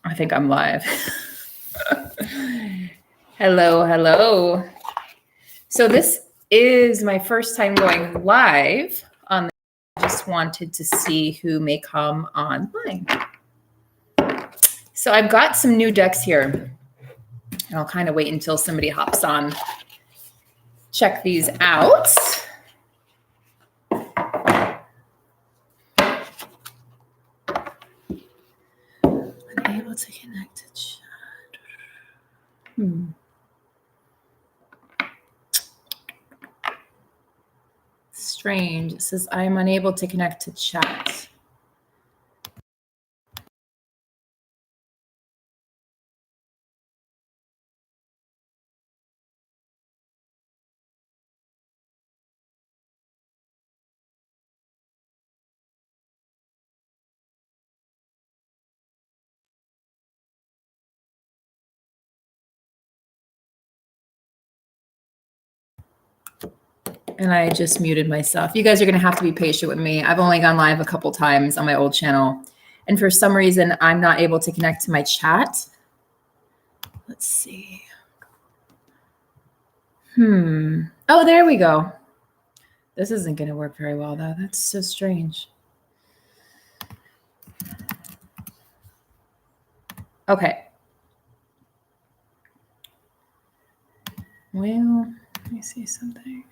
I think I'm live. Hello, hello. So this is my first time going live on this. I just wanted to see who may come online. So I've got some new decks here. And I'll kind of wait until somebody hops on. Check these out. Unable to connect to chat. Strange. It says I am unable to connect to chat. And I just muted myself. You guys are going to have to be patient with me. I've only gone live a couple times on my old channel. And for some reason, I'm not able to connect to my chat. Let's see. Oh, there we go. This isn't going to work very well, though. That's so strange. Okay. Well, let me see something.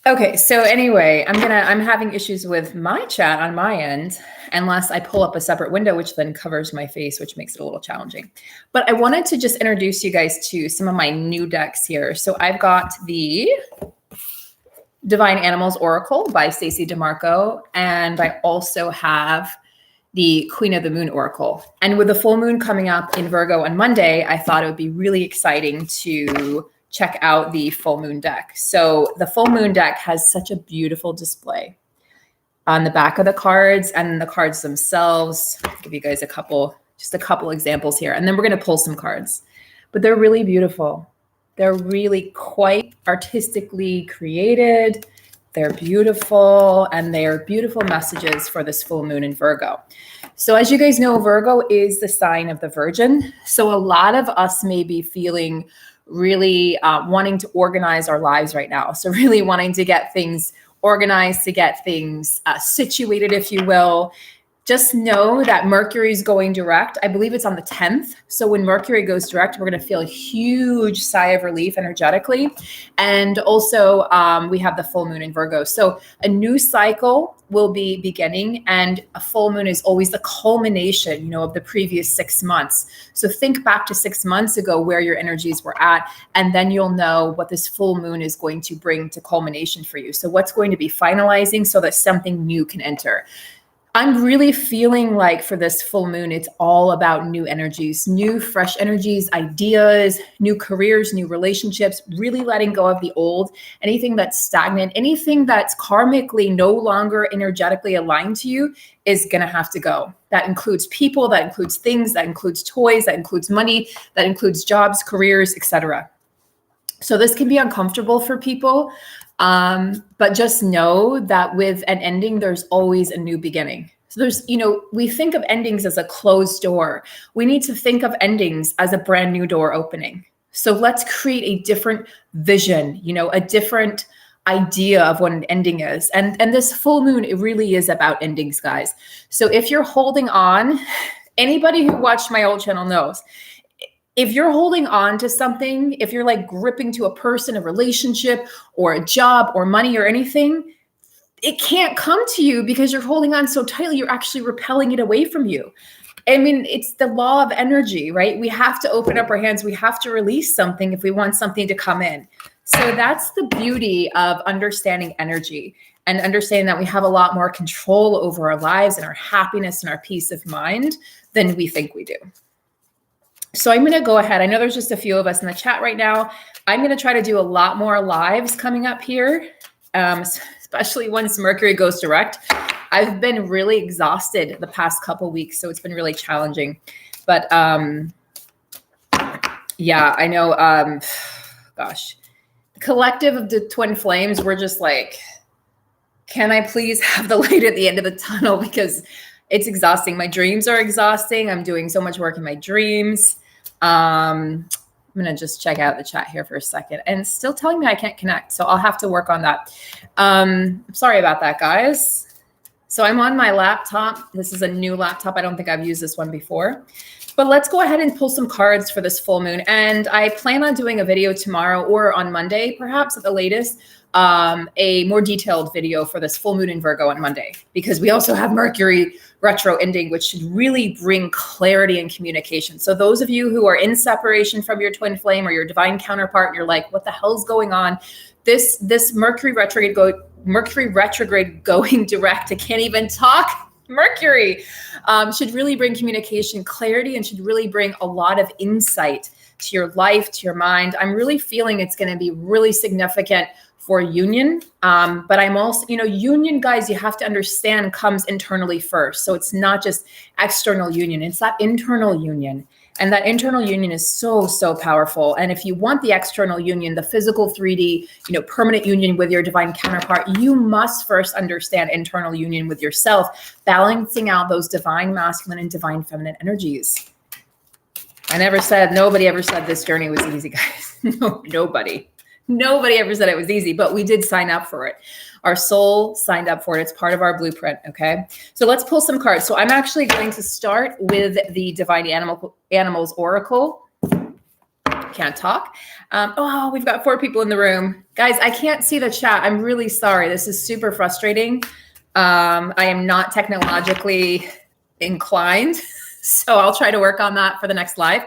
Okay, so anyway, I'm having issues with my chat on my end, unless I pull up a separate window, which then covers my face, which makes it a little challenging. But I wanted to just introduce you guys to some of my new decks here. So I've got the Divine Animals Oracle by Stacey DeMarco, and I also have the Queen of the Moon Oracle. And with the full moon coming up in Virgo on Monday, I thought it would be really exciting to check out the full moon deck. So the full moon deck has such a beautiful display on the back of the cards and the cards themselves. I'll give you guys just a couple examples here, and then we're going to pull some cards. But they're really beautiful. They're really quite artistically created. They're beautiful, and they're beautiful messages for this full moon in Virgo. So as you guys know, Virgo is the sign of the Virgin. So a lot of us may be feeling really wanting to organize our lives right now. So really wanting to get things organized, to get things situated, if you will. Just know that Mercury is going direct. I believe it's on the 10th. So when Mercury goes direct, we're going to feel a huge sigh of relief energetically. And also we have the full moon in Virgo. So a new cycle will be beginning, and a full moon is always the culmination, of the previous 6 months. So think back to 6 months ago where your energies were at, and then you'll know what this full moon is going to bring to culmination for you. So what's going to be finalizing so that something new can enter. I'm really feeling like for this full moon, it's all about new energies, new fresh energies, ideas, new careers, new relationships, really letting go of the old, anything that's stagnant, anything that's karmically no longer energetically aligned to you is going to have to go. That includes people, that includes things, that includes toys, that includes money, that includes jobs, careers, etc. So this can be uncomfortable for people. But just know that with an ending, there's always a new beginning. So there's, we think of endings as a closed door. We need to think of endings as a brand new door opening. So let's create a different vision, a different idea of what an ending is. And this full moon, it really is about endings, guys. So if you're holding on, anybody who watched my old channel knows, if you're holding on to something, if you're like gripping to a person, a relationship, or a job, or money, or anything, it can't come to you because you're holding on so tightly, you're actually repelling it away from you. I mean, it's the law of energy, right? We have to open up our hands. We have to release something if we want something to come in. So that's the beauty of understanding energy and understanding that we have a lot more control over our lives and our happiness and our peace of mind than we think we do. So I'm going to go ahead. I know there's just a few of us in the chat right now. I'm going to try to do a lot more lives coming up here, especially once Mercury goes direct. I've been really exhausted the past couple weeks, so it's been really challenging. But yeah, I know, gosh, the collective of the twin flames, we're just like, Can I please have the light at the end of the tunnel? Because it's exhausting. My dreams are exhausting. I'm doing so much work in my dreams. I'm going to just check out the chat here for a second, and it's still telling me I can't connect. So I'll have to work on that. I'm sorry about that, guys. So I'm on my laptop. This is a new laptop. I don't think I've used this one before. But let's go ahead and pull some cards for this full moon. And I plan on doing a video tomorrow or on Monday, perhaps at the latest, a more detailed video for this full moon in Virgo on Monday, because we also have Mercury retro ending, which should really bring clarity and communication. So those of you who are in separation from your twin flame or your divine counterpart, and you're like, what the hell's going on? This Mercury retrograde going direct, I can't even talk. Mercury should really bring communication clarity and should really bring a lot of insight to your life, to your mind. I'm really feeling it's going to be really significant for union. But I'm also, union, guys, you have to understand comes internally first. So it's not just external union, it's that internal union. And that internal union is so, so powerful. And if you want the external union, the physical 3D, permanent union with your divine counterpart, you must first understand internal union with yourself, balancing out those divine masculine and divine feminine energies. Nobody ever said this journey was easy, guys. No, nobody ever said it was easy, but we did sign up for it. Our soul signed up for it. It's part of our blueprint. Okay. So let's pull some cards. So I'm actually going to start with the Divine Animals Oracle. Can't talk. We've got 4 people in the room. Guys, I can't see the chat. I'm really sorry. This is super frustrating. I am not technologically inclined, so I'll try to work on that for the next live.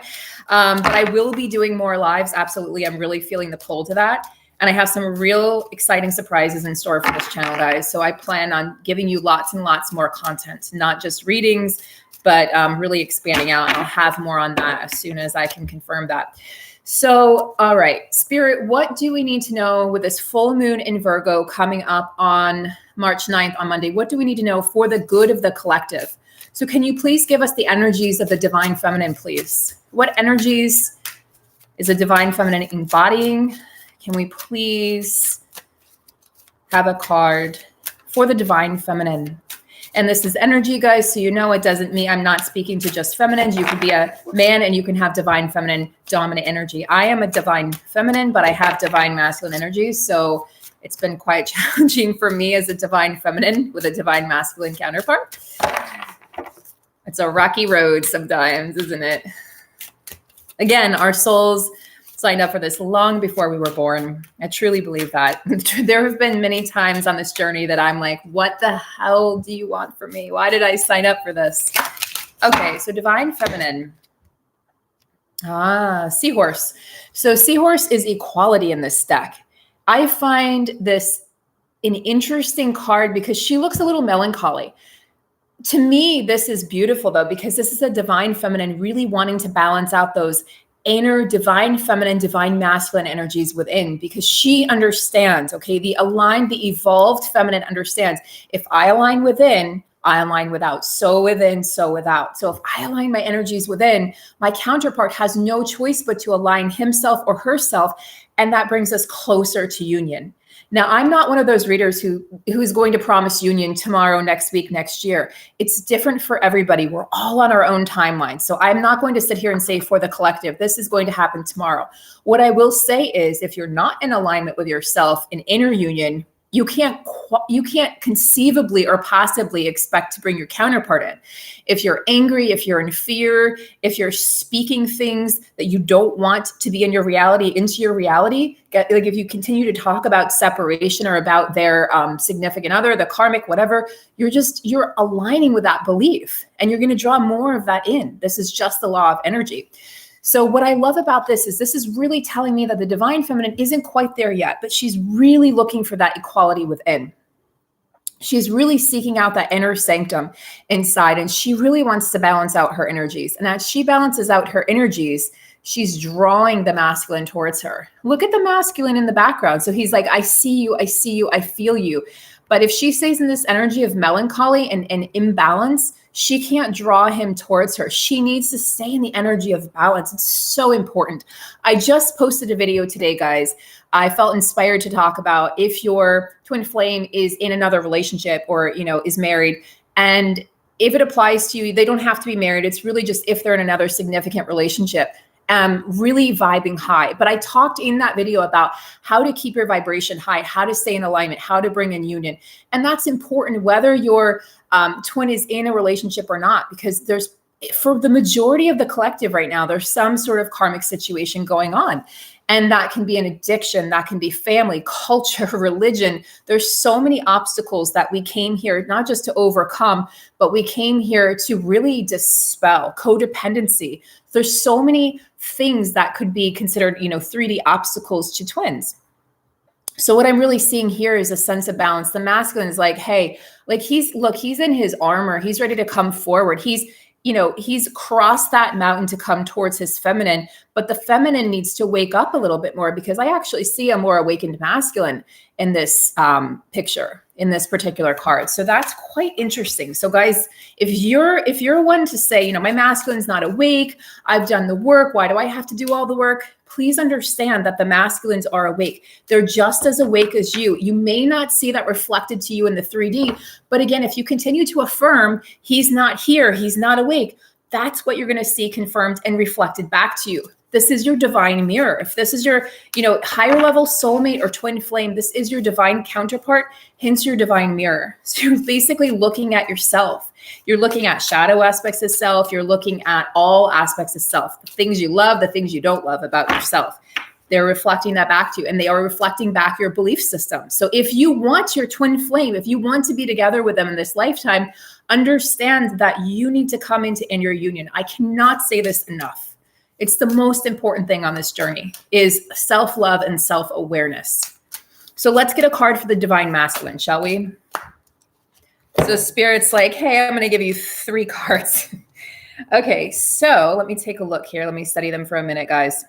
But I will be doing more lives. Absolutely. I'm really feeling the pull to that. And I have some real exciting surprises in store for this channel, guys. So I plan on giving you lots and lots more content, not just readings, but really expanding out. And I'll have more on that as soon as I can confirm that. So, all right, Spirit, what do we need to know with this full moon in Virgo coming up on March 9th on Monday? What do we need to know for the good of the collective? So can you please give us the energies of the divine feminine, please? What energies is the divine feminine embodying? Can we please have a card for the divine feminine? And this is energy, guys, so it doesn't mean I'm not speaking to just feminines. You could be a man and you can have divine feminine dominant energy. I am a divine feminine, but I have divine masculine energy. So it's been quite challenging for me as a divine feminine with a divine masculine counterpart. It's a rocky road sometimes, isn't it? Again, our souls signed up for this long before we were born. I truly believe that. There have been many times on this journey that I'm like, what the hell do you want from me? Why did I sign up for this? Okay, so divine feminine. Seahorse. So seahorse is equality in this deck. I find this an interesting card because she looks a little melancholy. To me, this is beautiful, though, because this is a divine feminine really wanting to balance out those inner divine feminine, divine masculine energies within, because she understands, okay, the evolved feminine understands, if I align within, I align without. So within, so without. So if I align my energies within, my counterpart has no choice but to align himself or herself, and that brings us closer to union. Now, I'm not one of those readers who is going to promise union tomorrow, next week, next year. It's different for everybody. We're all on our own timeline. So I'm not going to sit here and say for the collective, this is going to happen tomorrow. What I will say is if you're not in alignment with yourself in inner union, you can't conceivably or possibly expect to bring your counterpart in. If you're angry, if you're in fear, if you're speaking things that you don't want to be in your reality into your reality, like if you continue to talk about separation or about their significant other, the karmic, whatever, you're aligning with that belief and you're going to draw more of that in. This is just the law of energy. So what I love about this is really telling me that the divine feminine isn't quite there yet, but she's really looking for that equality within. She's really seeking out that inner sanctum inside, and she really wants to balance out her energies. And as she balances out her energies, she's drawing the masculine towards her. Look at the masculine in the background. So he's like, I see you, I feel you. But if she stays in this energy of melancholy and imbalance, she can't draw him towards her. She needs to stay in the energy of balance. It's so important. I just posted a video today, guys. I felt inspired to talk about if your twin flame is in another relationship or, is married, and if it applies to you, they don't have to be married. It's really just if they're in another significant relationship, really vibing high. But I talked in that video about how to keep your vibration high, how to stay in alignment, how to bring in union. And that's important whether your twin is in a relationship or not, because for the majority of the collective right now, there's some sort of karmic situation going on. And that can be an addiction, that can be family, culture, religion. There's so many obstacles that we came here, not just to overcome, but we came here to really dispel codependency. There's so many things that could be considered, 3D obstacles to twins. So what I'm really seeing here is a sense of balance. The masculine is like, hey, he's in his armor. He's ready to come forward. He's crossed that mountain to come towards his feminine, but the feminine needs to wake up a little bit more, because I actually see a more awakened masculine in this picture, in this particular card. So that's quite interesting. So guys, if you're one to say, my masculine's not awake, I've done the work, why do I have to do all the work? Please understand that the masculines are awake. They're just as awake as you. You may not see that reflected to you in the 3D, but again, if you continue to affirm, he's not here, he's not awake, that's what you're going to see confirmed and reflected back to you. This is your divine mirror. If this is your, higher level soulmate or twin flame, this is your divine counterpart, hence your divine mirror. So you're basically looking at yourself. You're looking at shadow aspects of self. You're looking at all aspects of self, the things you love, the things you don't love about yourself. They're reflecting that back to you, and they are reflecting back your belief system. So if you want your twin flame, if you want to be together with them in this lifetime, understand that you need to come into inner union. I cannot say this enough. It's the most important thing on this journey is self-love and self-awareness. So let's get a card for the divine masculine, shall we? So Spirit's like, hey, I'm going to give you 3 cards. Okay, so let me take a look here. Let me study them for a minute, guys.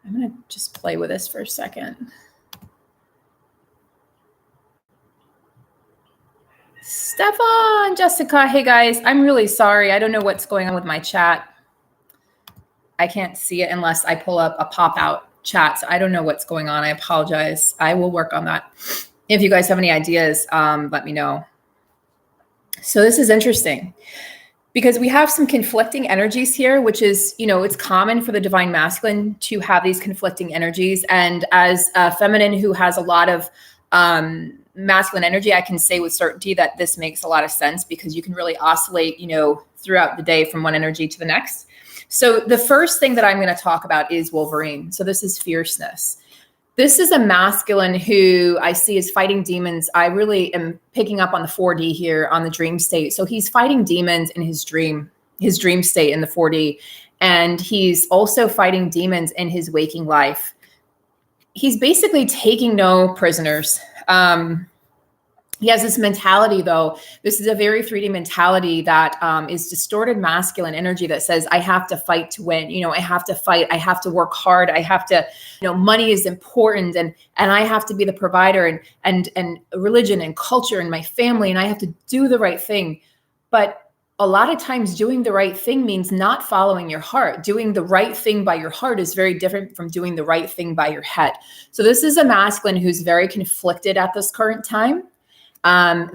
I'm going to just play with this for a second. Stefan, Jessica, hey guys, I'm really sorry. I don't know what's going on with my chat. I can't see it unless I pull up a pop-out chat. So I don't know what's going on. I apologize. I will work on that. If you guys have any ideas, let me know. So this is interesting because we have some conflicting energies here, which is, it's common for the divine masculine to have these conflicting energies. And as a feminine who has a lot of masculine energy, I can say with certainty that this makes a lot of sense because you can really oscillate, throughout the day from one energy to the next. So the first thing that I'm going to talk about is Wolverine. So this is fierceness. This is a masculine who I see is fighting demons. I really am picking up on the 4D here on the dream state. So he's fighting demons in his dream state in the 4D. And he's also fighting demons in his waking life. He's basically taking no prisoners. He has this mentality, though. This is a very 3D mentality that is distorted masculine energy that says, I have to fight to win. I have to fight. I have to work hard. I have to, money is important. And I have to be the provider and religion and culture and my family. And I have to do the right thing. But a lot of times doing the right thing means not following your heart. Doing the right thing by your heart is very different from doing the right thing by your head. So this is a masculine who's very conflicted at this current time.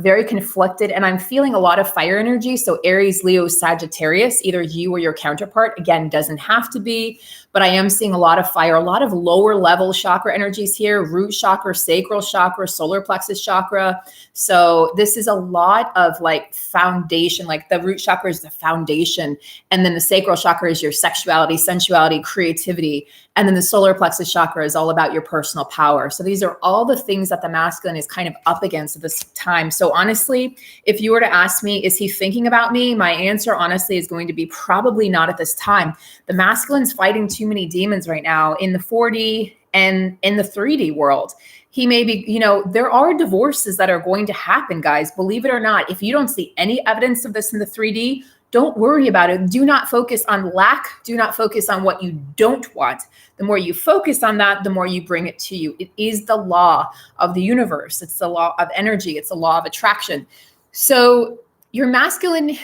Very conflicted. And I'm feeling a lot of fire energy. So Aries, Leo, Sagittarius, either you or your counterpart, again, doesn't have to be, but I am seeing a lot of fire, a lot of lower level chakra energies here, root chakra, sacral chakra, solar plexus chakra. So this is a lot of like foundation, like the root chakra is the foundation. And then the sacral chakra is your sexuality, sensuality, creativity. And then the solar plexus chakra is all about your personal power. So these are all the things that the masculine is kind of up against at this time. So honestly, if you were to ask me, is he thinking about me? My answer honestly is going to be probably not at this time. The masculine's fighting too many demons right now in the 4D and in the 3D world. He may be, there are divorces that are going to happen, guys. Believe it or not, if you don't see any evidence of this in the 3D, Don't worry about it. Do not focus on lack. Do not focus on what you don't want. The more you focus on that, the more you bring it to you. It is the law of the universe. It's the law of energy. It's the law of attraction. So your masculine,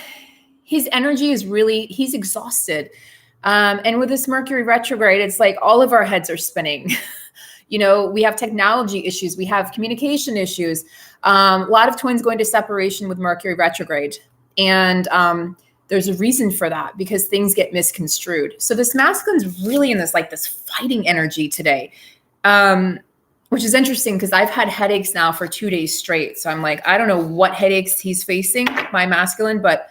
his energy is really, he's exhausted. And with this Mercury retrograde, it's like all of our heads are spinning. We have technology issues. We have communication issues. A lot of twins going to separation with Mercury retrograde. And there's a reason for that, because things get misconstrued. So this masculine's really in this fighting energy today, which is interesting because I've had headaches now for 2 days straight. So I'm like, I don't know what headaches he's facing, my masculine, but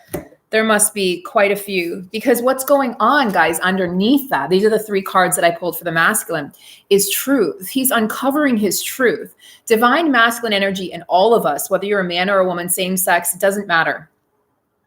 there must be quite a few, because what's going on, guys, underneath that, these are the 3 cards that I pulled for the masculine, is truth. He's uncovering his truth. Divine masculine energy in all of us, whether you're a man or a woman, same sex, it doesn't matter.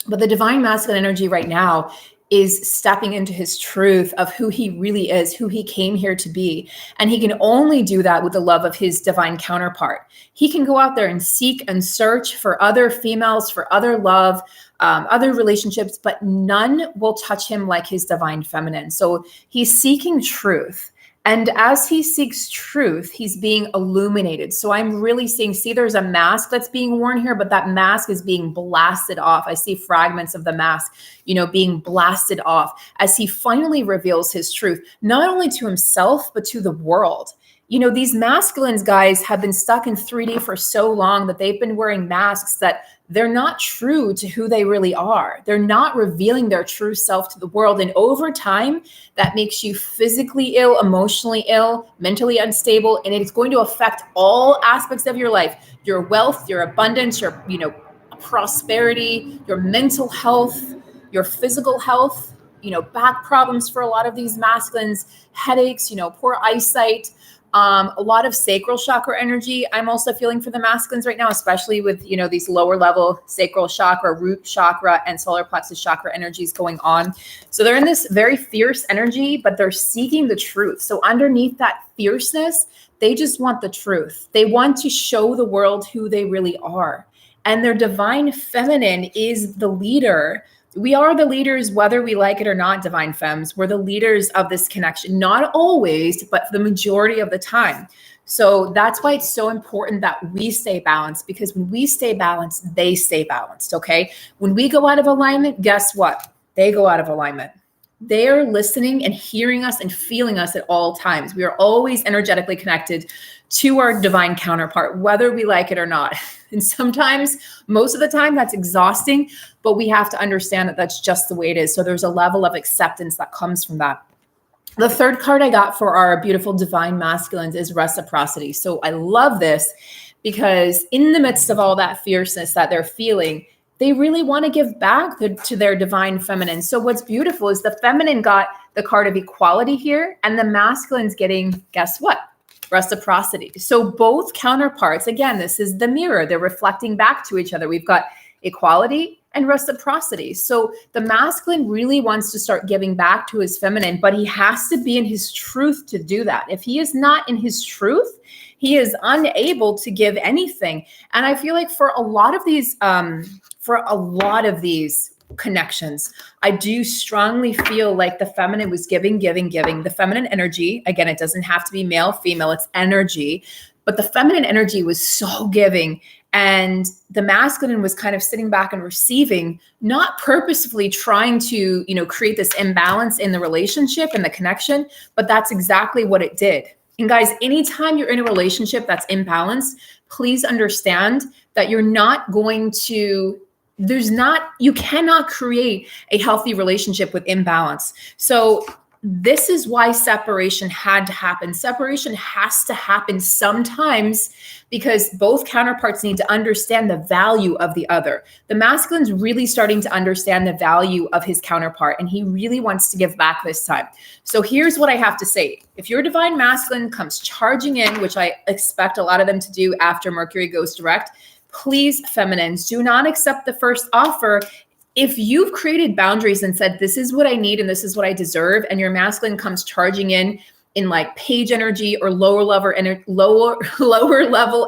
But the divine masculine energy right now is stepping into his truth of who he really is, who he came here to be. And he can only do that with the love of his divine counterpart. He can go out there and seek and search for other females, for other love, other relationships, but none will touch him like his divine feminine. So he's seeking truth. And as he seeks truth, he's being illuminated. So I'm really seeing, see, there's a mask that's being worn here, but that mask is being blasted off. I see fragments of the mask, being blasted off as he finally reveals his truth, not only to himself, but to the world. These masculines, guys, have been stuck in 3D for so long that they've been wearing masks that they're not true to who they really are. They're not revealing their true self to the world. And over time, that makes you physically ill, emotionally ill, mentally unstable, and it's going to affect all aspects of your life, your wealth, your abundance, your, prosperity, your mental health, your physical health, back problems for a lot of these masculines, headaches, poor eyesight, a lot of sacral chakra energy. I'm also feeling for the masculines right now, especially with, these lower level sacral chakra, root chakra, and solar plexus chakra energies going on. So they're in this very fierce energy, but they're seeking the truth. So underneath that fierceness, they just want the truth. They want to show the world who they really are. And their divine feminine is the leader. We are the leaders, whether we like it or not, divine femmes. We're the leaders of this connection, not always, but the majority of the time. So that's why it's so important that we stay balanced, because when we stay balanced, they stay balanced, okay? When we go out of alignment, guess what? They go out of alignment. They are listening and hearing us and feeling us at all times. We are always energetically connected to our divine counterpart, whether we like it or not. And sometimes, most of the time, that's exhausting, but we have to understand that that's just the way it is. So there's a level of acceptance that comes from that. The third card I got for our beautiful divine masculines is reciprocity. So I love this because in the midst of all that fierceness that they're feeling, they really want to give back to their divine feminine. So what's beautiful is the feminine got the card of equality here, and the masculine's getting, guess what? Reciprocity. So both counterparts, again, this is the mirror. They're reflecting back to each other. We've got equality and reciprocity. So the masculine really wants to start giving back to his feminine, but he has to be in his truth to do that. If he is not in his truth, he is unable to give anything. And I feel like for a lot of these connections, I do strongly feel like the feminine was giving. The feminine energy, again, it doesn't have to be male, female, it's energy, but the feminine energy was so giving. And the masculine was kind of sitting back and receiving, not purposefully trying to, create this imbalance in the relationship and the connection, but that's exactly what it did. And guys, anytime you're in a relationship that's imbalanced, please understand that you're not going to, you cannot create a healthy relationship with imbalance. So this is why separation had to happen. Separation has to happen sometimes because both counterparts need to understand the value of the other. The masculine's really starting to understand the value of his counterpart, and he really wants to give back this time. So here's what I have to say. If your divine masculine comes charging in, which I expect a lot of them to do after Mercury goes direct, please, feminines, do not accept the first offer. If you've created boundaries and said, this is what I need and this is what I deserve, and your masculine comes charging in like page energy or lower level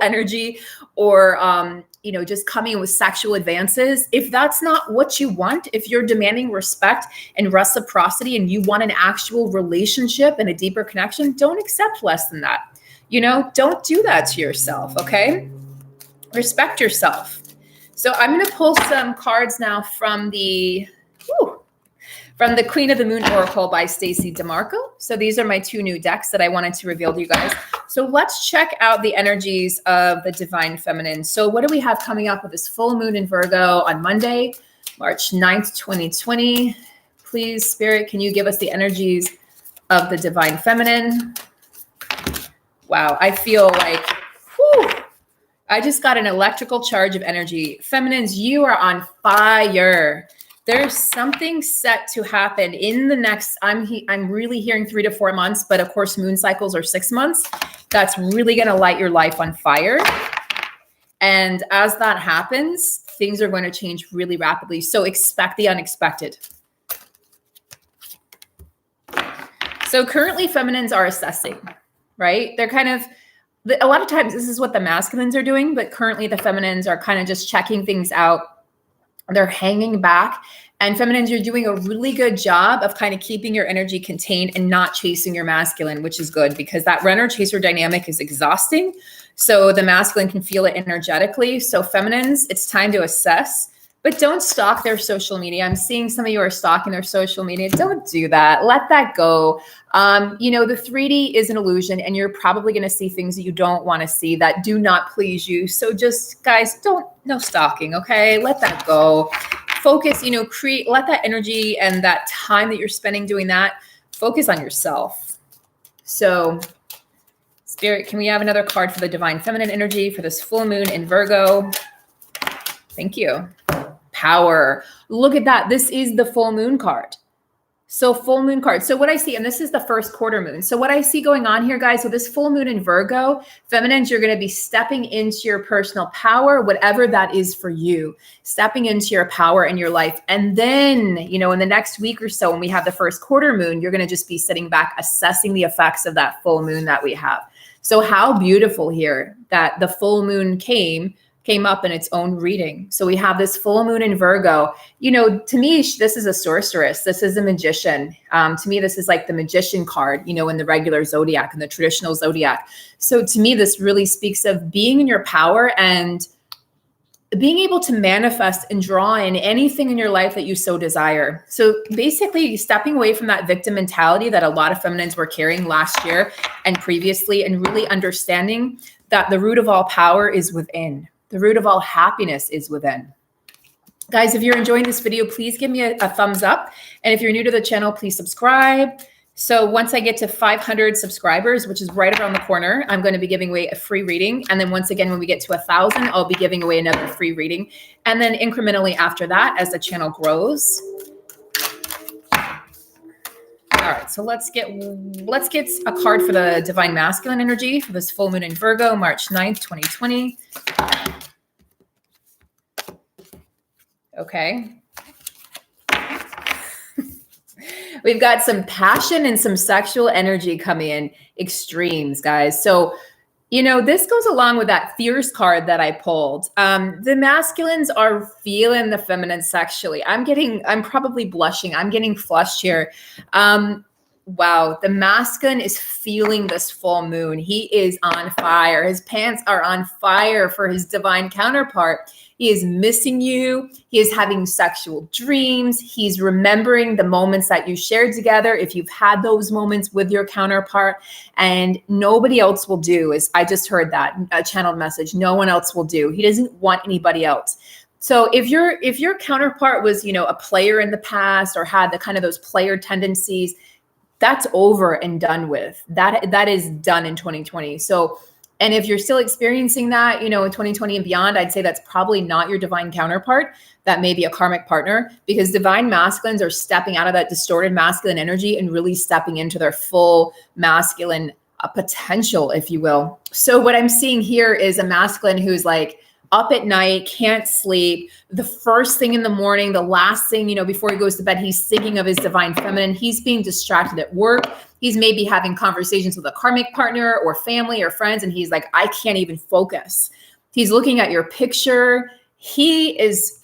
energy or just coming with sexual advances. If that's not what you want, if you're demanding respect and reciprocity and you want an actual relationship and a deeper connection, don't accept less than that. Don't do that to yourself, okay? Respect yourself. So I'm going to pull some cards now from the Queen of the Moon Oracle by Stacey DeMarco. So these are my 2 new decks that I wanted to reveal to you guys. So let's check out the energies of the Divine Feminine. So what do we have coming up with this full moon in Virgo on Monday, March 9th, 2020? Please, Spirit, can you give us the energies of the Divine Feminine? Wow, I feel like, I just got an electrical charge of energy. Feminines, you are on fire. There's something set to happen in the next, I'm really hearing 3 to 4 months, but of course, moon cycles are 6 months. That's really going to light your life on fire. And as that happens, things are going to change really rapidly. So expect the unexpected. So currently, feminines are assessing, right? They're kind of, a lot of times this is what the masculines are doing, but currently the feminines are kind of just checking things out. They're hanging back. And feminines, you're doing a really good job of kind of keeping your energy contained and not chasing your masculine, which is good because that runner chaser dynamic is exhausting. So the masculine can feel it energetically. So feminines, it's time to assess, but don't stalk their social media. I'm seeing some of you are stalking their social media. Don't do that. Let that go. The 3D is an illusion and you're probably going to see things that you don't want to see that do not please you. So just guys, no stalking. Okay. Let that go. Focus, let that energy and that time that you're spending doing that, focus on yourself. So Spirit, can we have another card for the Divine Feminine energy for this full moon in Virgo? Thank you. Power. Look at that. This is the full moon card. So full moon card. So what I see, and this is the first quarter moon. So what I see going on here, guys, with this full moon in Virgo, feminines, you're going to be stepping into your personal power, whatever that is for you, stepping into your power in your life. And then, in the next week or so, when we have the first quarter moon, you're going to just be sitting back, assessing the effects of that full moon that we have. So how beautiful here that the full moon came up in its own reading. So we have this full moon in Virgo. To me, this is a sorceress. This is a magician. To me, this is like the magician card, in the regular zodiac and the traditional zodiac. So to me, this really speaks of being in your power and being able to manifest and draw in anything in your life that you so desire. So basically stepping away from that victim mentality that a lot of feminines were carrying last year and previously, and really understanding that the root of all power is within. The root of all happiness is within. Guys, if you're enjoying this video, please give me a thumbs up. And if you're new to the channel, please subscribe. So once I get to 500 subscribers, which is right around the corner, I'm going to be giving away a free reading. And then once again, when we get to 1,000, I'll be giving away another free reading. And then incrementally after that, as the channel grows. All right, so let's get a card for the Divine Masculine energy for this full moon in Virgo, March 9th, 2020. Okay. We've got some passion and some sexual energy coming in, extremes, guys. So, this goes along with that fierce card that I pulled. The masculines are feeling the feminine sexually. I'm probably blushing. I'm getting flushed here. Wow. The masculine is feeling this full moon. He is on fire. His pants are on fire for his divine counterpart. He is missing you. He is having sexual dreams. He's remembering the moments that you shared together. If you've had those moments with your counterpart, and nobody else will do, is I just heard that a channeled message. No one else will do. He doesn't want anybody else. So if your counterpart was, a player in the past or had the kind of those player tendencies, that's over and done with. That is done in 2020. So, and if you're still experiencing that, in 2020 and beyond, I'd say that's probably not your divine counterpart. That may be a karmic partner, because divine masculines are stepping out of that distorted masculine energy and really stepping into their full masculine potential, if you will. So what I'm seeing here is a masculine who's like up at night, can't sleep. The first thing in the morning, the last thing, before he goes to bed, he's thinking of his divine feminine. He's being distracted at work. He's maybe having conversations with a karmic partner or family or friends. And he's like, I can't even focus. He's looking at your picture. He is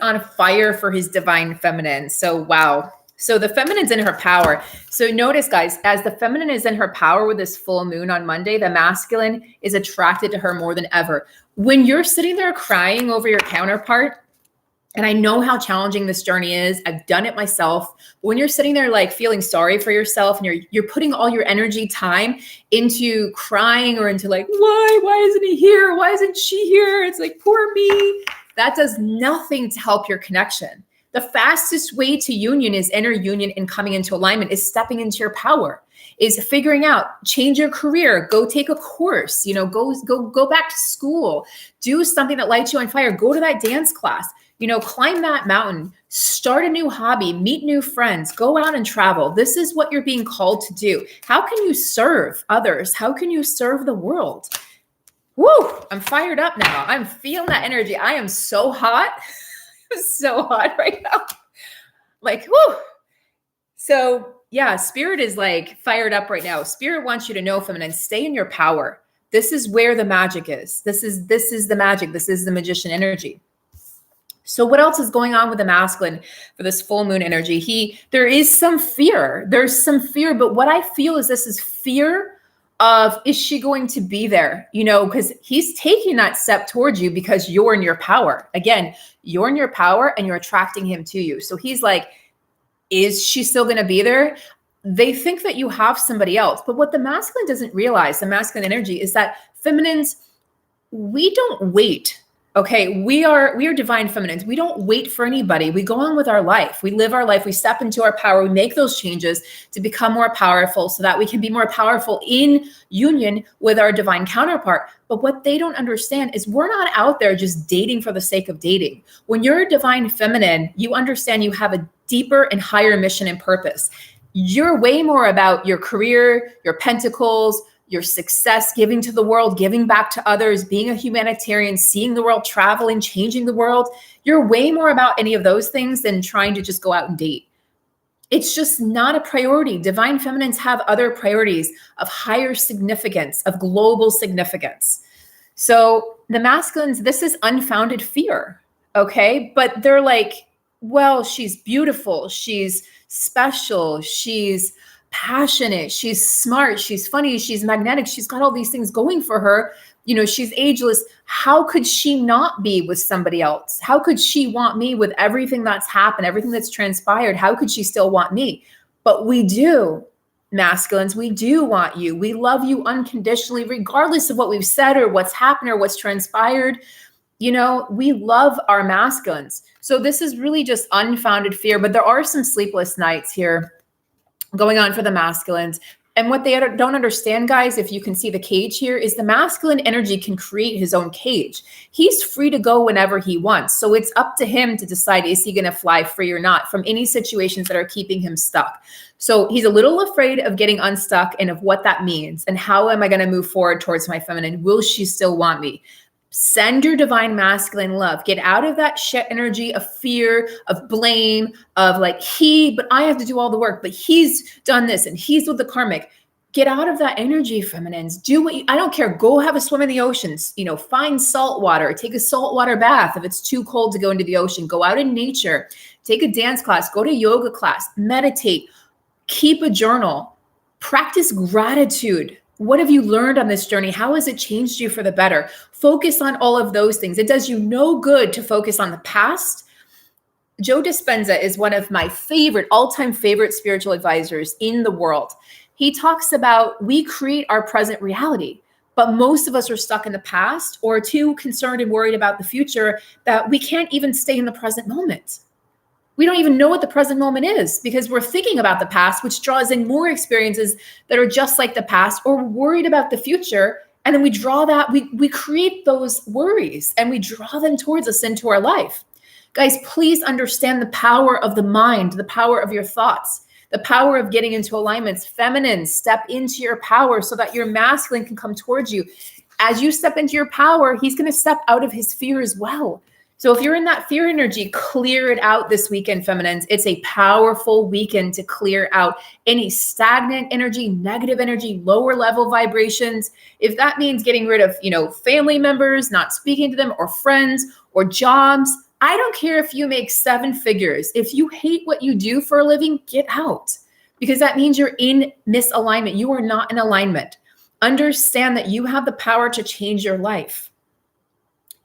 on fire for his divine feminine. So, wow. So the feminine's in her power. So notice, guys, as the feminine is in her power with this full moon on Monday, the masculine is attracted to her more than ever. When you're sitting there crying over your counterpart, and I know how challenging this journey is. I've done it myself. When you're sitting there like feeling sorry for yourself and you're putting all your energy, time into crying or into like, why isn't he here? Why isn't she here? It's like, poor me. That does nothing to help your connection. The fastest way to union is inner union and coming into alignment, is stepping into your power, is figuring out, change your career, go take a course, go back to school, do something that lights you on fire, go to that dance class, climb that mountain, start a new hobby, meet new friends, go out and travel. This is what you're being called to do. How can you serve others? How can you serve the world? Woo, I'm fired up now. I'm feeling that energy. I am so hot. I'm so hot right now. Like, woo. So yeah, spirit is like fired up right now. Spirit wants you to know, feminine, stay in your power. This is where the magic is. This is the magic. This is the magician energy. So what else is going on with the masculine for this full moon energy? There is some fear. There's some fear, but what I feel is this is fear of, is she going to be there? Because he's taking that step towards you because you're in your power. Again, you're in your power and you're attracting him to you. So he's like, is she still going to be there? They think that you have somebody else. But what the masculine doesn't realize, the masculine energy, is that feminines, we don't wait. Okay, we are divine feminines. We don't wait for anybody. We go on with our life. We live our life. We step into our power. We make those changes to become more powerful so that we can be more powerful in union with our divine counterpart. But what they don't understand is we're not out there just dating for the sake of dating. When you're a divine feminine, you understand you have a deeper and higher mission and purpose. You're way more about your career, your pentacles, your success, giving to the world, giving back to others, being a humanitarian, seeing the world, traveling, changing the world. You're way more about any of those things than trying to just go out and date. It's just not a priority. Divine feminines have other priorities of higher significance, of global significance. So the masculines, this is unfounded fear, okay? But they're like, well, she's beautiful, she's special, she's passionate, she's smart, she's funny, she's magnetic, she's got all these things going for her. She's ageless. How could she not be with somebody else? How could she want me with everything that's happened, everything that's transpired? How could she still want me? But we do, masculines, we do want you. We love you unconditionally, regardless of what we've said or what's happened or what's transpired. We love our masculines. So this is really just unfounded fear, but there are some sleepless nights here going on for the masculines. And what they don't understand, guys, if you can see the cage here, is the masculine energy can create his own cage. He's free to go whenever he wants. So it's up to him to decide, is he going to fly free or not from any situations that are keeping him stuck. So he's a little afraid of getting unstuck and of what that means. And how am I going to move forward towards my feminine? Will she still want me? Send your divine masculine love. Get out of that shit energy of fear, of blame, of like but I have to do all the work, but he's done this and he's with the karmic. Get out of that energy, feminines. Do what I don't care. Go have a swim in the oceans, find salt water, take a saltwater bath. If it's too cold to go into the ocean, go out in nature, take a dance class, go to yoga class, meditate, keep a journal, practice gratitude. What have you learned on this journey? How has it changed you for the better? Focus on all of those things. It does you no good to focus on the past. Joe Dispenza is one of my all-time favorite spiritual advisors in the world. He talks about we create our present reality, but most of us are stuck in the past or too concerned and worried about the future that we can't even stay in the present moment. We don't even know what the present moment is because we're thinking about the past, which draws in more experiences that are just like the past, or we're worried about the future. And then we draw that, we create those worries and we draw them towards us into our life. Guys, please understand the power of the mind, the power of your thoughts, the power of getting into alignments. Feminine, step into your power so that your masculine can come towards you. As you step into your power, he's going to step out of his fear as well. So if you're in that fear energy, clear it out this weekend, feminines. It's a powerful weekend to clear out any stagnant energy, negative energy, lower level vibrations. If that means getting rid of, family members, not speaking to them, or friends or jobs, I don't care if you make 7 figures. If you hate what you do for a living, get out, because that means you're in misalignment. You are not in alignment. Understand that you have the power to change your life.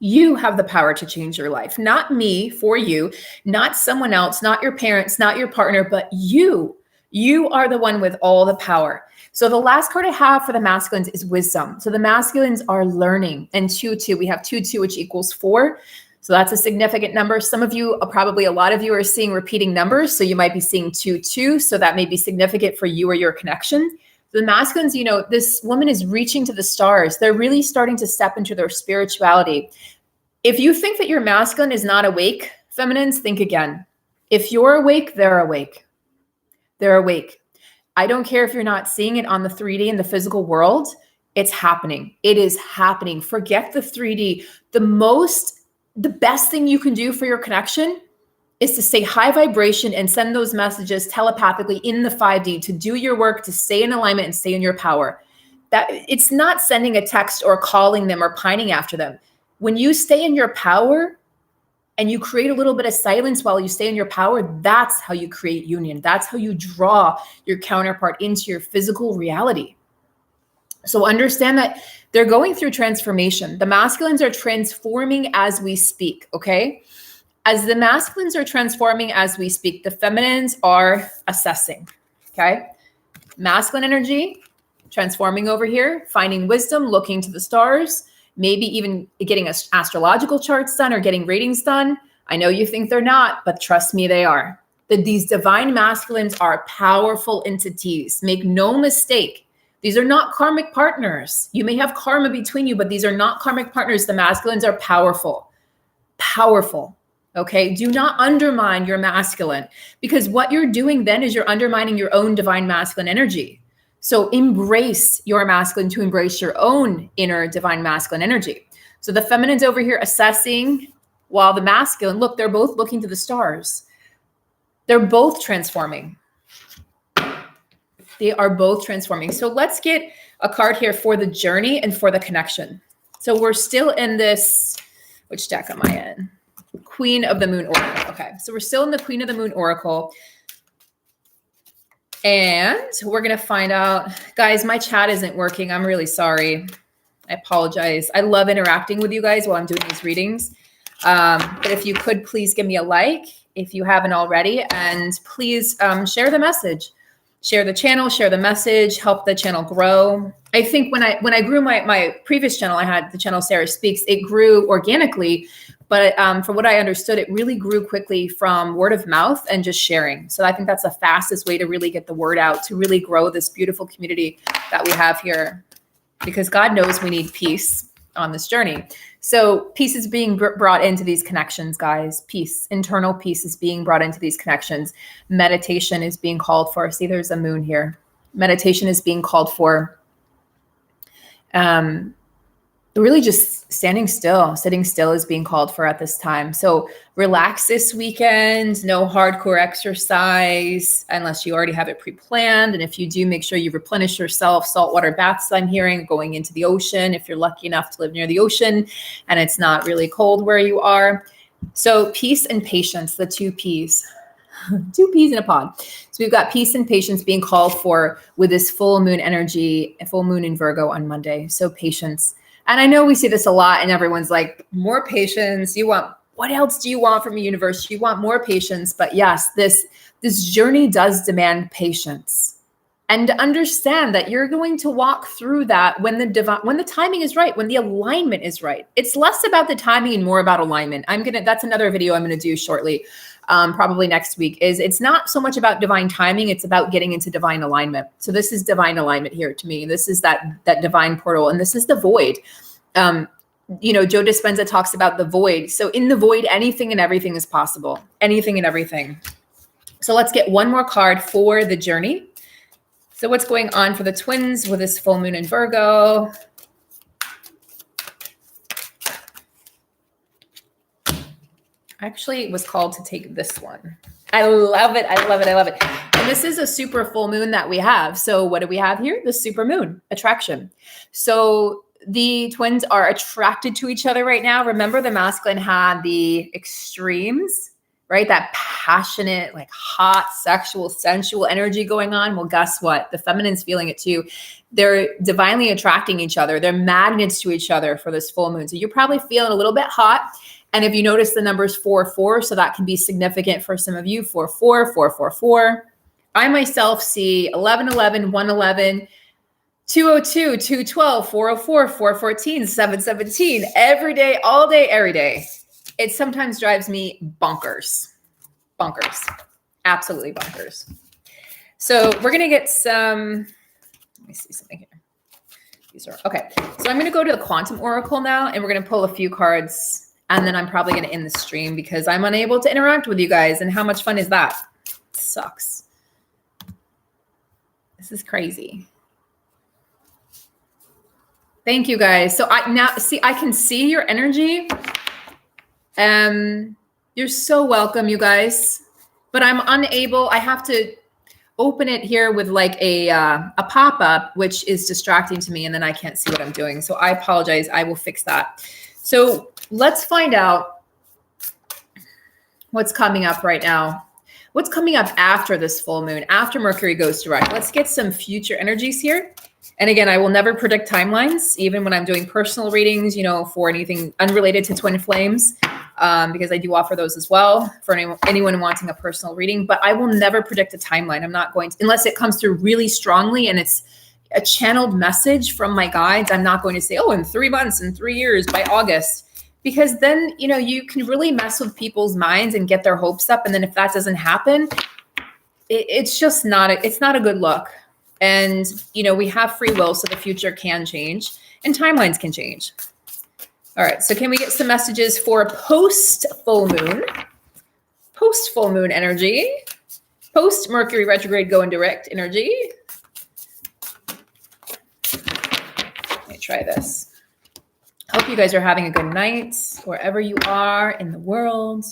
You have the power to change your life, not me for you, not someone else, not your parents, not your partner, but you. You are the one with all the power. So the last card I have for the masculines is wisdom. So the masculines are learning, and 2-2. We have 2-2, which equals 4. So that's a significant number. Some of you, probably a lot of you, are seeing repeating numbers. So you might be seeing 2-2. So that may be significant for you or your connection. The masculines, this woman is reaching to the stars. They're really starting to step into their spirituality. If you think that your masculine is not awake, feminines, think again. If you're awake, they're awake. They're awake. I don't care if you're not seeing it on the 3D in the physical world. It's happening. It is happening. Forget the 3D. The best thing you can do for your connection is to stay high vibration and send those messages telepathically in the 5D, to do your work, to stay in alignment and stay in your power. That it's not sending a text or calling them or pining after them. When you stay in your power and you create a little bit of silence while you stay in your power, that's how you create union. That's how you draw your counterpart into your physical reality. So understand that they're going through transformation. The masculines are transforming as we speak, okay? As the masculines are transforming as we speak, the feminines are assessing, okay? Masculine energy, transforming over here, finding wisdom, looking to the stars, maybe even getting astrological charts done or getting readings done. I know you think they're not, but trust me, they are. These divine masculines are powerful entities. Make no mistake. These are not karmic partners. You may have karma between you, but these are not karmic partners. The masculines are powerful. Powerful. Okay? Do not undermine your masculine, because what you're doing then is you're undermining your own divine masculine energy. So embrace your masculine to embrace your own inner divine masculine energy. So the feminine's over here assessing, while the masculine, look, they're both looking to the stars. They're both transforming. They are both transforming. So let's get a card here for the journey and for the connection. So we're still in this, which deck am I in? Queen of the Moon Oracle. Okay, so we're still in the Queen of the Moon Oracle. And we're going to find out, guys, my chat isn't working. I'm really sorry. I apologize. I love interacting with you guys while I'm doing these readings. But if you could please give me a like if you haven't already, and please share the message, share the channel, share the message, help the channel grow. I think when I grew my previous channel, I had the channel Sarah Speaks. It grew organically. But from what I understood, it really grew quickly from word of mouth and just sharing. So I think that's the fastest way to really get the word out, to really grow this beautiful community that we have here, because God knows we need peace on this journey. So peace is being brought into these connections, guys. Peace, internal peace is being brought into these connections. Meditation is being called for. See, there's a moon here. Meditation is being called for. Really just sitting still is being called for at this time. So relax this weekend, no hardcore exercise unless you already have it pre-planned. And if you do, make sure you replenish yourself. Saltwater baths, I'm hearing, going into the ocean if you're lucky enough to live near the ocean and it's not really cold where you are. So peace and patience, the 2 P's. 2 peas in a pod. So we've got peace and patience being called for with this full moon energy, full moon in Virgo on Monday. So patience. And I know we see this a lot and everyone's like, more patience. What else do you want from a universe? You want more patience. But yes, this journey does demand patience. And to understand that you're going to walk through that when the timing is right, when the alignment is right. It's less about the timing and more about alignment. That's another video I'm going to do shortly, probably next week. It's not so much about divine timing. It's about getting into divine alignment. So this is divine alignment here to me. This is that divine portal. And this is the void. Joe Dispenza talks about the void. So in the void, anything and everything is possible. Anything and everything. So let's get one more card for the journey. So what's going on for the twins with this full moon in Virgo? actually was called to take this one. I love it. I love it. I love it. And this is a super full moon that we have. So what do we have here? The super moon attraction. So the twins are attracted to each other right now. Remember, the masculine had the extremes, right? That passionate, like hot, sexual, sensual energy going on. Well, guess what? The feminine's feeling it too. They're divinely attracting each other. They're magnets to each other for this full moon. So you're probably feeling a little bit hot. And if you notice the numbers 4-4, so that can be significant for some of you, 4-4, 4-4-4. I myself see 11-11, 1-11, 202, 212, 404, 414, 717, every day, all day, every day. It sometimes drives me bonkers. Bonkers. Absolutely bonkers. So we're going to get some, let me see something here. These are, okay. So I'm going to go to the Quantum Oracle now, and we're going to pull a few cards. And then I'm probably going to end the stream because I'm unable to interact with you guys. And how much fun is that? It sucks. This is crazy. Thank you guys. So I can see your energy. You're so welcome, you guys. But I'm unable. I have to open it here with like a pop-up, which is distracting to me. And then I can't see what I'm doing. So I apologize. I will fix that. So let's find out what's coming up right now. What's coming up after this full moon, after Mercury goes direct? Let's get some future energies here. And again, I will never predict timelines, even when I'm doing personal readings, for anything unrelated to twin flames, because I do offer those as well for anyone wanting a personal reading. But I will never predict a timeline. I'm not going to, unless it comes through really strongly and it's a channeled message from my guides. I'm not going to say, oh, in 3 months, in 3 years, by August. Because then, you can really mess with people's minds and get their hopes up. And then if that doesn't happen, it's just not a good look. And, we have free will, so the future can change and timelines can change. All right. So can we get some messages for post full moon energy, post Mercury retrograde going direct energy? Let me try this. Hope you guys are having a good night wherever you are in the world.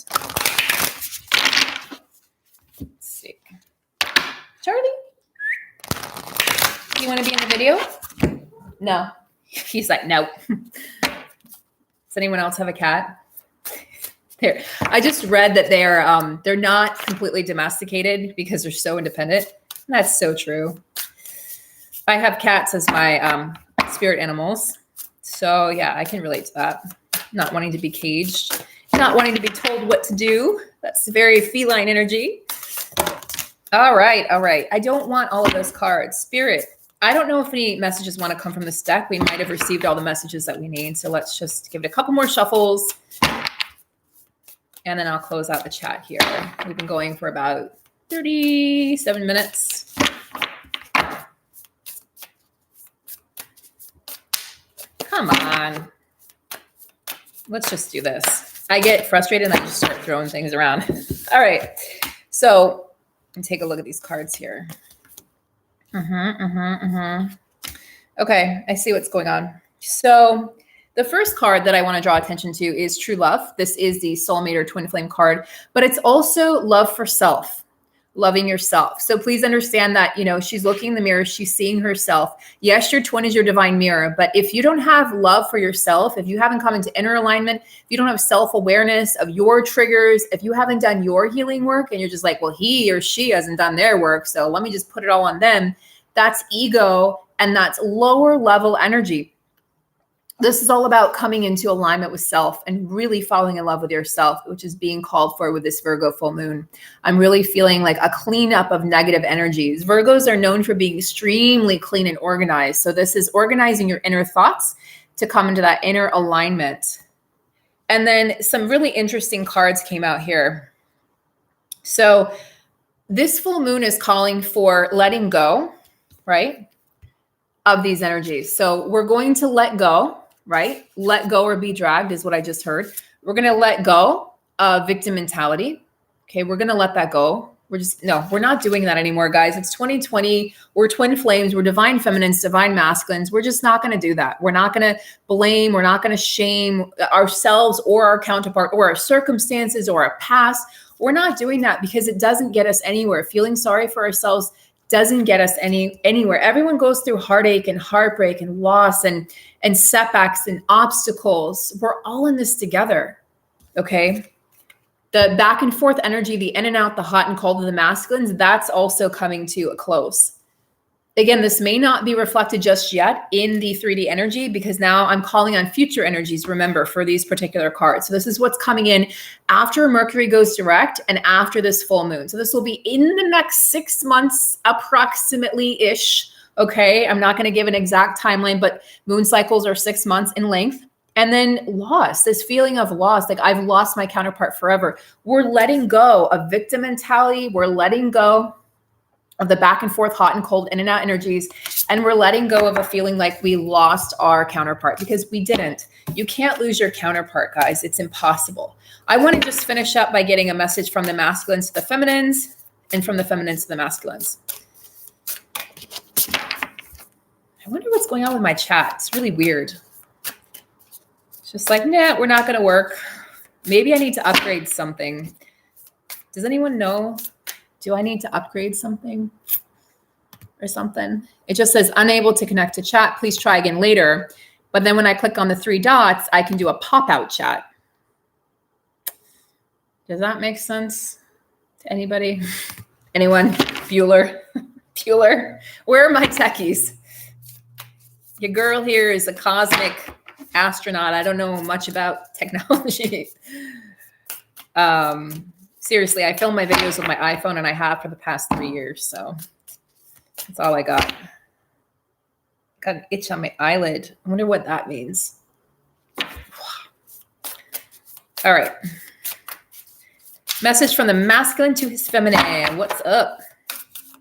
Let's see. Charlie, you want to be in the video? No. He's like, no. Does anyone else have a cat? There. I just read that they're not completely domesticated because they're so independent. That's so true. I have cats as my spirit animals. So yeah, I can relate to that. Not wanting to be caged, not wanting to be told what to do. That's very feline energy. All right. I don't want all of those cards. Spirit, I don't know if any messages want to come from this deck. We might have received all the messages that we need. So let's just give it a couple more shuffles. And then I'll close out the chat here. We've been going for about 37 minutes. Come on. Let's just do this. I get frustrated and I just start throwing things around. All right. So take a look at these cards here. Okay. I see what's going on. So the first card that I want to draw attention to is True Love. This is the soulmate or twin flame card, but it's also love for self. Loving yourself. So please understand that, she's looking in the mirror, she's seeing herself. Yes, your twin is your divine mirror, but if you don't have love for yourself, if you haven't come into inner alignment, if you don't have self-awareness of your triggers, if you haven't done your healing work and you're just like, well, he or she hasn't done their work, so let me just put it all on them, that's ego and that's lower level energy. This is all about coming into alignment with self and really falling in love with yourself, which is being called for with this Virgo full moon. I'm really feeling like a cleanup of negative energies. Virgos are known for being extremely clean and organized. So this is organizing your inner thoughts to come into that inner alignment. And then some really interesting cards came out here. So this full moon is calling for letting go, right, of these energies. So we're going to let go. Right? Let go or be dragged is what I just heard. We're going to let go of victim mentality. Okay. We're going to let that go. we're not doing that anymore, guys. It's 2020. We're twin flames. We're divine feminines, divine masculines. We're just not going to do that. We're not going to blame. We're not going to shame ourselves or our counterpart or our circumstances or our past. We're not doing that because it doesn't get us anywhere. Feeling sorry for ourselves doesn't get us anywhere. Everyone goes through heartache and heartbreak and loss and setbacks and obstacles. We're all in this together. Okay. The back and forth energy, the in and out, the hot and cold of the masculines, that's also coming to a close. Again, this may not be reflected just yet in the 3D energy because now I'm calling on future energies, remember, for these particular cards. So this is what's coming in after Mercury goes direct and after this full moon. So this will be in the next 6 months, approximately-ish. Okay, I'm not going to give an exact timeline, but moon cycles are 6 months in length. And then loss, this feeling of loss, like I've lost my counterpart forever. We're letting go of victim mentality. We're letting go of the back and forth, hot and cold, in and out energies. And we're letting go of a feeling like we lost our counterpart because we didn't. You can't lose your counterpart, guys. It's impossible. I want to just finish up by getting a message from the masculines to the feminines and from the feminines to the masculines. I wonder what's going on with my chat. It's really weird. Just like, nah, we're not going to work. Maybe I need to upgrade something. Does anyone know? Do I need to upgrade something or something? It just says unable to connect to chat. Please try again later. But then when I click on the 3 dots, I can do a pop-out chat. Does that make sense to anybody? Anyone? Bueller? Bueller? Where are my techies? Your girl here is a cosmic astronaut. I don't know much about technology. Seriously, I film my videos with my iPhone and I have for the past 3 years. So that's all I got. Got an itch on my eyelid. I wonder what that means. All right. Message from the masculine to his feminine. What's up?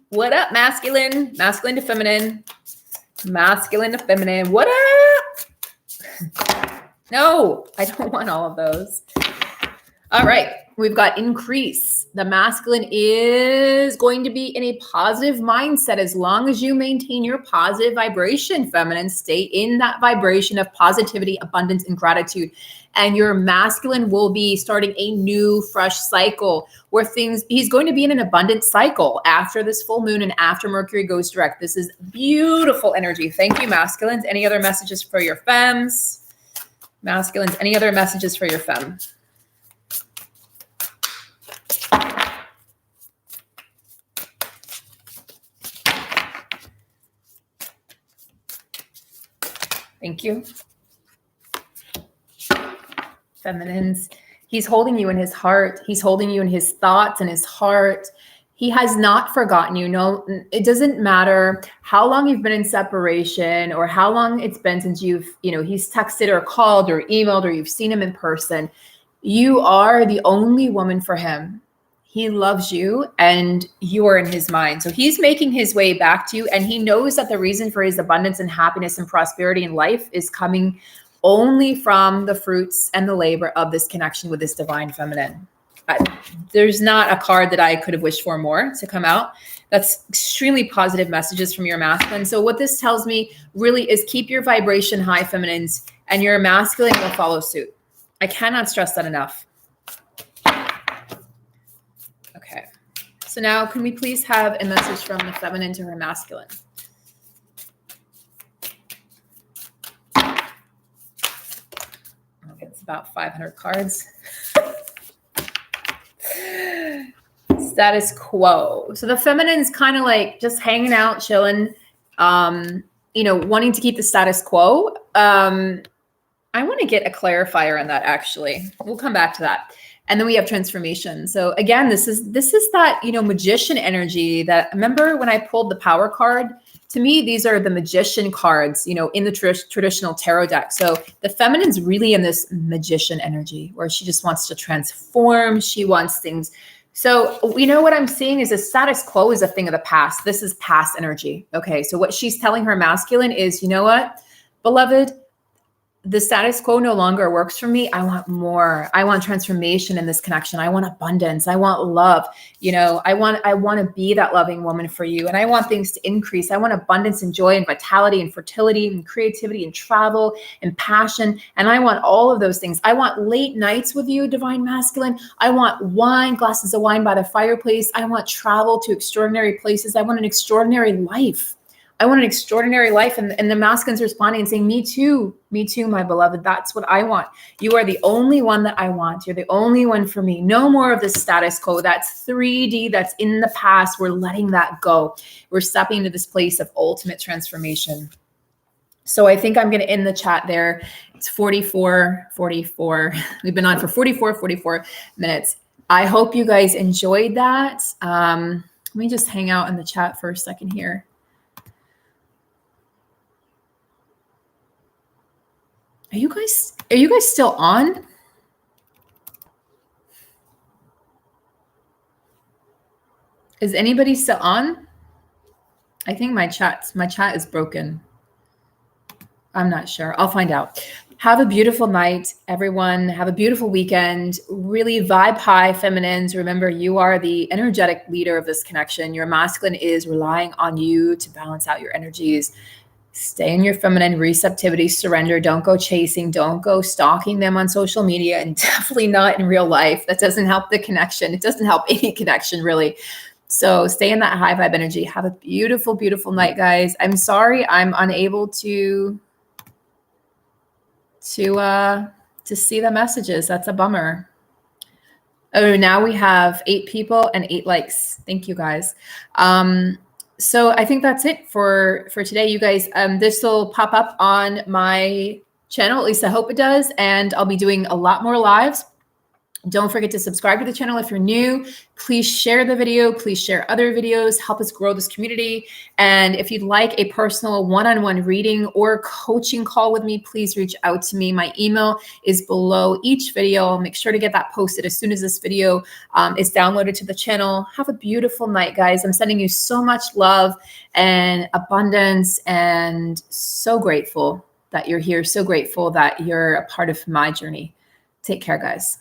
What up, masculine? Masculine to feminine. Masculine to feminine. What up? No, I don't want all of those. All right. We've got increase. The masculine is going to be in a positive mindset as long as you maintain your positive vibration, feminine. Stay in that vibration of positivity, abundance, and gratitude. And your masculine will be starting a new, fresh cycle where he's going to be in an abundant cycle after this full moon and after Mercury goes direct. This is beautiful energy. Thank you, masculines. Any other messages for your femmes? Masculines, any other messages for your femme? Thank you. Feminines, he's holding you in his heart. He's holding you in his thoughts and his heart. He has not forgotten you. No, it doesn't matter how long you've been in separation or how long it's been since he's texted or called or emailed or you've seen him in person. You are the only woman for him. He loves you and you are in his mind. So he's making his way back to you and he knows that the reason for his abundance and happiness and prosperity in life is coming only from the fruits and the labor of this connection with this divine feminine. There's not a card that I could have wished for more to come out. That's extremely positive messages from your masculine. So what this tells me really is keep your vibration high, feminines, and your masculine will follow suit. I cannot stress that enough. Okay. So now can we please have a message from the feminine to her masculine? Okay, it's about 500 cards. Status quo. So the feminine's kind of like just hanging out, chilling, wanting to keep the status quo. I want to get a clarifier on that, actually. We'll come back to that. And then we have transformation. So again, this is that, magician energy that, remember when I pulled the power card? To me, these are the magician cards, in the traditional tarot deck. So the feminine's really in this magician energy where she just wants to transform. She wants things. So, what I'm seeing is a status quo is a thing of the past. This is past energy. Okay. So what she's telling her masculine is, you know what, beloved, the status quo no longer works for me. I want more. I want transformation in this connection. I want abundance. I want love. I want to be that loving woman for you. And I want things to increase. I want abundance and joy and vitality and fertility and creativity and travel and passion. And I want all of those things. I want late nights with you, divine masculine. I want wine, glasses of wine by the fireplace. I want travel to extraordinary places. I want an extraordinary life. I want an extraordinary life. And the masculine's responding and saying, me too, my beloved. That's what I want. You are the only one that I want. You're the only one for me. No more of the status quo. That's 3D. That's in the past. We're letting that go. We're stepping into this place of ultimate transformation. So I think I'm going to end the chat there. It's 44. We've been on for 44 minutes. I hope you guys enjoyed that. Let me just hang out in the chat for a second here. Are you guys still on? Is anybody still on? I think my chat is broken. I'm not sure. I'll find out. Have a beautiful night, everyone. Have a beautiful weekend. Really vibe high, feminines. Remember, you are the energetic leader of this connection. Your masculine is relying on you to balance out your energies. Stay in your feminine receptivity, surrender. Don't go chasing. Don't go stalking them on social media, and definitely not in real life. That doesn't help the connection. It doesn't help any connection, really. So stay in that high vibe energy. Have a beautiful, beautiful night, guys. I'm sorry I'm unable to see the messages. That's a bummer. Oh, now we have 8 people and 8 likes. Thank you, guys. So I think that's it for today, you guys. This will pop up on my channel, at least I hope it does. And I'll be doing a lot more lives. Don't forget to subscribe to the channel if you're new. Please share the video. Please share other videos. Help us grow this community. And if you'd like a personal one-on-one reading or coaching call with me, please reach out to me. My email is below each video. I'll make sure to get that posted as soon as this video is downloaded to the channel. Have a beautiful night, guys. I'm sending you so much love and abundance, and so grateful that you're here. So grateful that you're a part of my journey. Take care, guys.